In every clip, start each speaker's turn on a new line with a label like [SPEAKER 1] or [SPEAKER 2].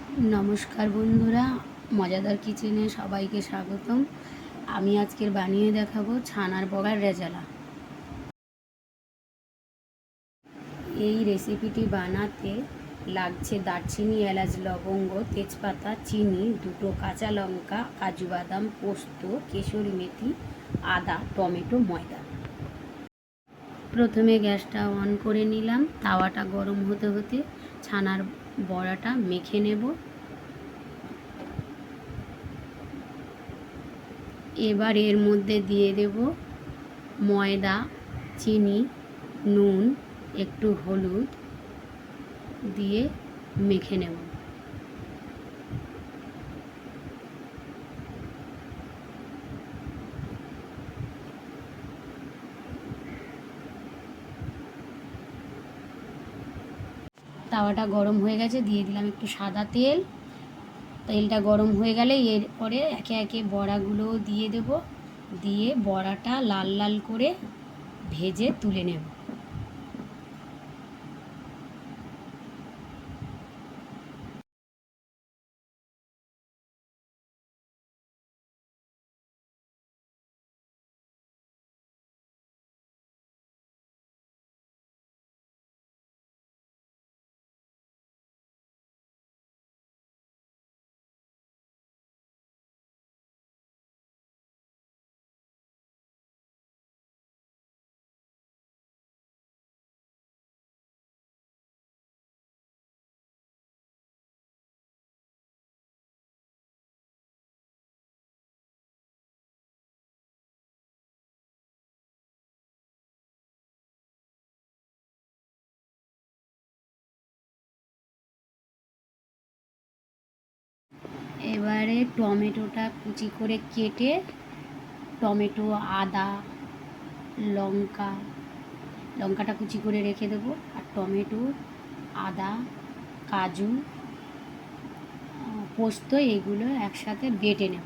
[SPEAKER 1] নমস্কার বন্ধুরা, মজাদার কিচেনে সবাইকে স্বাগতম। আমি আজকের বানিয়ে দেখাবো ছানার বড়ার রেজালা। এই রেসিপিটি বানাতে লাগছে দারচিনি, এলাচ, লবঙ্গ, তেজপাতা, চিনি, 2টো কাঁচা লঙ্কা, কাজু বাদাম, পোস্ত, কেশরি মেথি, আদা, টমেটো, ময়দা। প্রথমে গ্যাসটা অন করে নিলাম। তাওয়াটা গরম হতে হতে ছানার বড়াটা মেখে নেব। এবার এর মধ্যে দিয়ে দেব ময়দা, চিনি, নুন, একটু হলুদ দিয়ে মেখে নেব। তাওয়াটা গরম হয়ে গেছে, দিয়ে দিলাম একটু সাদা তেল। তেলটা গরম হয়ে গেলে এরপরে একে একে বড়াগুলোও দিয়ে দেব। দিয়ে বড়াটা লাল লাল করে ভেজে তুলে নেব। এবারে টমেটোটা কুচি করে কেটে টমেটো, আদা, লঙ্কা, লঙ্কাটা কুচি করে রেখে দেবো। আর টমেটো, আদা, কাজু, পোস্ত এগুলো একসাথে বেটে নেব।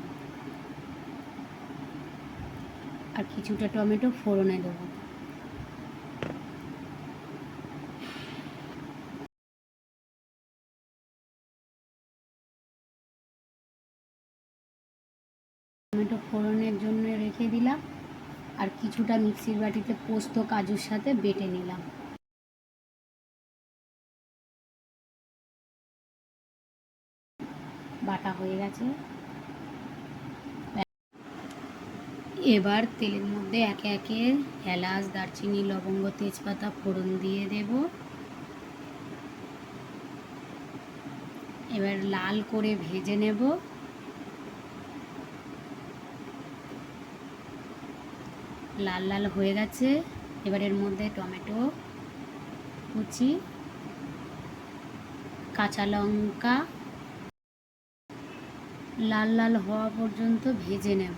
[SPEAKER 1] আর কিছুটা টমেটো ফোড়নে দেবো। টমেটো ফোড়নের জন্য রেখে দিলাম। আর কিছুটা মিক্সির বাটিতে পোস্ত কাজুর সাথে বেটে নিলাম। বাটা হয়ে গেছে। এবার তেলের মধ্যে একে একে এলাচ, দারচিনি, লবঙ্গ, তেজপাতা ফোড়ন দিয়ে দেব। এবার লাল করে ভেজে নেব। লাল লাল হয়ে গেছে। এবার এর মধ্যে টমেটো কুচি, কাঁচা লঙ্কা লাল লাল হওয়া পর্যন্ত ভেজে নেব।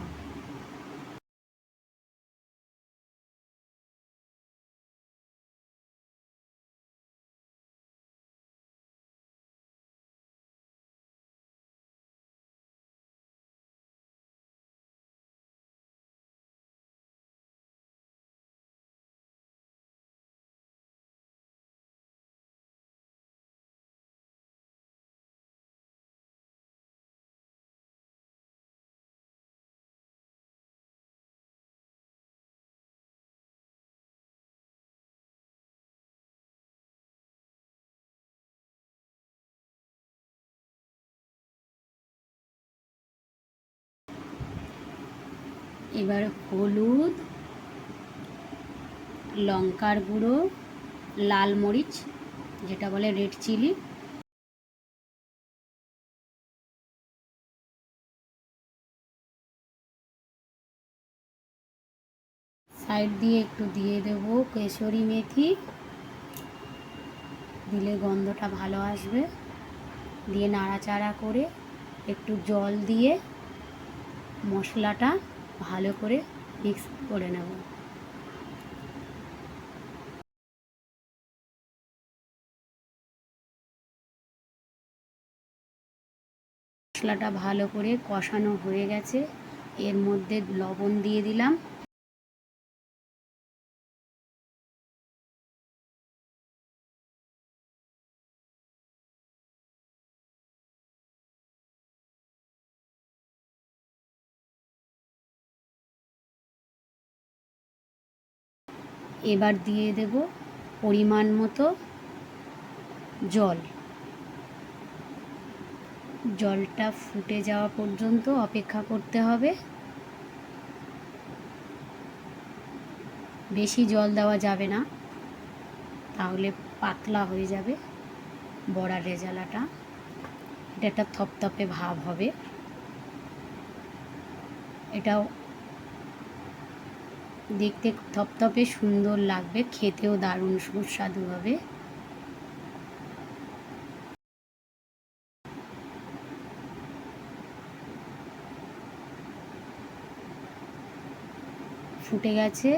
[SPEAKER 1] এবার হলুদ, লঙ্কার গুঁড়ো, লাল মরিচ যেটা বলে রেড চিলি, সাইড দিয়ে একটু দিয়ে দেব কেশরি মেথি, দিলে গন্ধটা ভালো আসবে। দিয়ে নাড়াচাড়া করে একটু জল দিয়ে মশলাটা ভালো করে মিক্স করে নেব। মশলাটা ভালো করে কষানো হয়ে গেছে। এর মধ্যে লবণ দিয়ে দিলাম। এবার দিয়ে দেব পরিমাণ মতো জল। জলটা ফুটে যাওয়া পর্যন্ত অপেক্ষা করতে হবে। বেশি জল দেওয়া যাবে না, তাহলে পাতলা হয়ে যাবে বড়ার রেজালাটা। এটা একটা থপথপে ভাব হবে। এটাও দেখতে থপথপে সুন্দর লাগবে, খেতেও দারুণ সুস্বাদু হবে। ফুটে গেছে।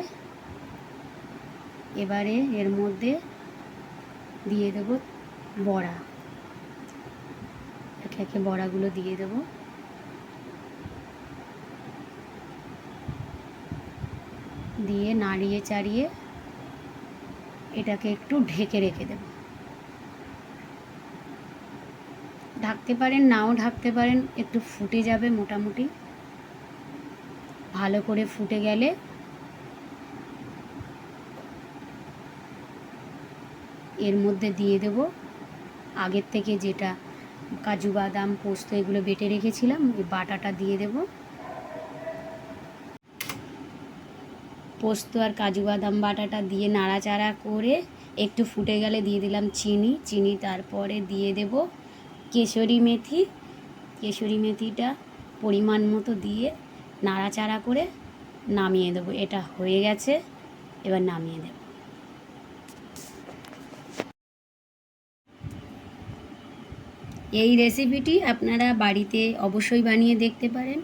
[SPEAKER 1] এবারে এর মধ্যে দিয়ে দেব বড়া। একে একে বড়াগুলো দিয়ে দেব। দিয়ে নাড়িয়ে চাড়িয়ে এটাকে একটু ঢেকে রেখে দেব। ঢাকতে পারেন, নাও ঢাকতে পারেন, একটু ফুটে যাবে মোটামুটি। ভালো করে ফুটে গেলে এর মধ্যে দিয়ে দেব আগের থেকে যেটা কাজু বাদাম পোস্ত এগুলো বেটে রেখেছিলাম, ওই বাটাটা দিয়ে দেব। পোস্ত আর কাজু বাদাম বাটাটা দিয়ে নাড়াচাড়া করে একটু ফুটে গেলে দিয়ে দিলাম চিনি। তারপরে দিয়ে দেব কেশরি মেথি। কেশরি মেথিটা পরিমাণ মতো দিয়ে নাড়াচাড়া করে নামিয়ে দেবো। এটা হয়ে গেছে, এবার নামিয়ে দেব। এই রেসিপিটি আপনারা বাড়িতে অবশ্যই বানিয়ে দেখতে পারেন।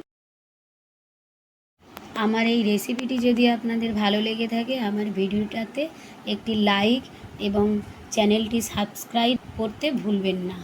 [SPEAKER 1] আমার এই রেসিপিটি যদি আপনাদের ভালো লেগে থাকে, আমার ভিডিওটাতে একটি লাইক এবং চ্যানেলটি সাবস্ক্রাইব করতে ভুলবেন না।